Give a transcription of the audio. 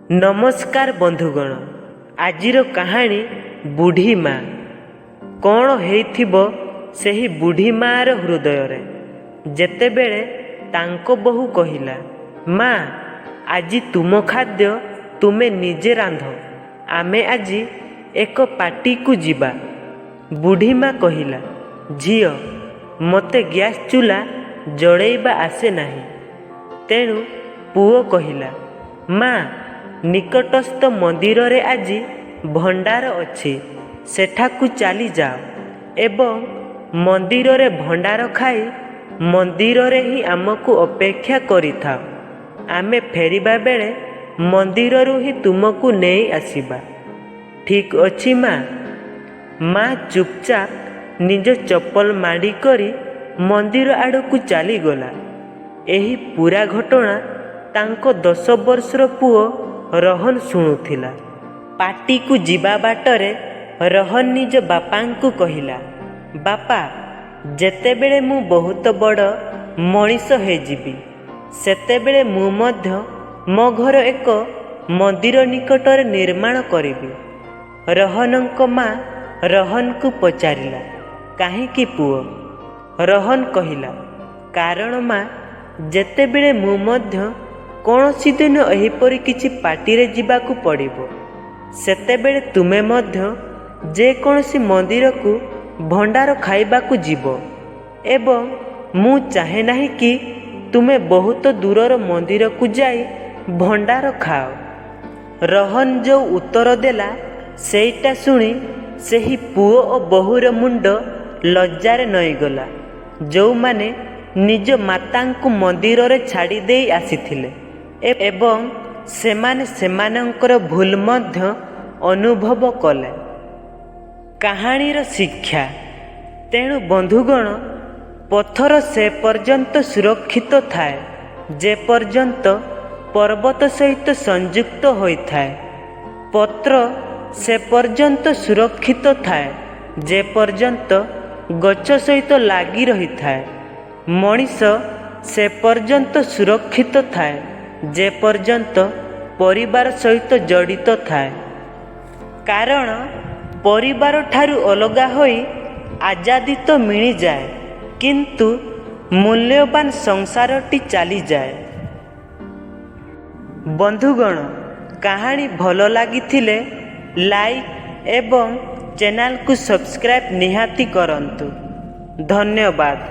नमस्कार बंधुगण। आजिर कहानी बुढ़ी माँ। कौन हेइथिबो सेही बुढ़ी माँर हृदय रे जेतेबेले तांको बहु कहिला, माँ आजी तुम खाद्य तुमे निजे रांध, आमे आजी एक पार्टी को जीवा। बुढ़ी माँ कहिला, झियो मते गैस चूल्हा जड़ेइबा आसे नाही। तेणु पुओ कहिला, माँ निकटस्थ मंदिर रे आजी भंडार अछि, सेठाकू चली जाओ एवं मंदिर रे भंडार खाई मंदिर रे ही आमको अपेक्षा करिथाओ। आमे फेरिबा बेले मंदिर रु ही तुमको नहीं आसीबा। ठीक अछि माँ। माँ चुपचाप निज चप्पल माड़ी करी मंदिर आड़कू चली गला। एही पूरा घटना तांको 10 वर्षर पुओ रोहन शुणुथिला। पार्टी को जीवा बाटरे रोहन निज बापांकु कहिला, बापा जेतेबेले मु बहुत बड़ मनीष हे जीवी सेतेबेले मु मध्य मो घर एक मंदिर निकटरे निर्माण करिबी। रोहनक माँ रोहन को पचारिला, काहेकि पुओ? रोहन कहिला, कारण माँ जेतेबेले मु मध्य कौनसी दिन एहिपरि किछि पार्टी रे जीवाकू पड़िबो सेतेबेले तुमे मध्य जे कौनसी मंदिर को भंडार खाइबाकू जीवो एवं मु चाहे नाही कि तुमे बहुत दूरर मंदिर को जाई भंडार खाओ। रोहन जो उत्तर देला सेईटा सुनी सेही पुओ और बहुर मुंड लज्जार नईगला, जो माने निज मातांकु मंदिर रे छाड़ी देई आसीथिले एवं सेमाने सेमानंकर भूल मध्य अनुभव कले। कहानीर शिक्षा। तेणु बंधुगण, पत्थर से पर्यंत सुरक्षित थाए जे पर्यंत पर्वत सहित संयुक्त होइथाए। पत्र से पर्यंत सुरक्षित थाए जे पर्यंत गच सहित लागी रही थाए। मनीष से पर्यंत सुरक्षित थाए जे पर्यंत परिवार सहित जड़ित थाए। कारण परिवार ठारू अलगा होई आजादी तो मिली जाए, किंतु मूल्यवान संसारटी चली जाए। बंधुगण, कहानी भल लागिथिले लाइक एवं चैनल को सब्सक्राइब निहाती करंतु। धन्यवाद।